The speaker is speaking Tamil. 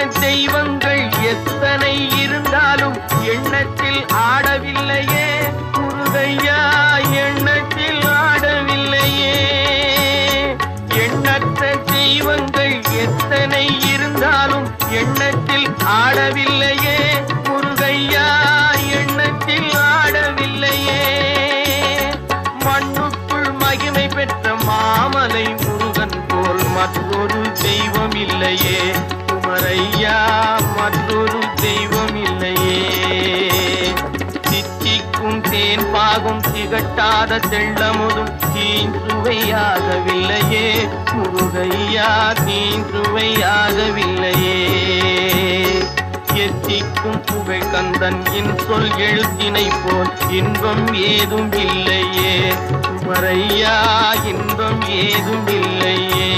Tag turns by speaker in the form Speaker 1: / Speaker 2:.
Speaker 1: தெய்வங்கள் எத்தனை இருந்தாலும் எண்ணத்தில் ஆடவில்லையே முருகையா, எண்ணத்தில் ஆடவில்லையே. எண்ணற்ற தெய்வங்கள் எத்தனை இருந்தாலும் எண்ணத்தில் ஆடவில்லையே முருகையா, எண்ணத்தில் ஆடவில்லையே. மண்ணுக்குள் மகிமை பெற்ற மாமலை முருகன் போல் மற்றொரு தெய்வம் இல்லையே குமரையா, மற்றொரு தெய்வம் இல்லையே. தித்திக்கும் தேன் பாகும் திகட்டாத தெள்ளமுதும் தீஞ்சுவையாகவில்லையே முருகையா, தீஞ்சுவையாகவில்லையே. எத்திக்கும் புகை கந்தன் சொல் எழுத்தினை போல் இன்பம் ஏதும் இல்லையே குமரையா, இன்பம் ஏதும் இல்லையே.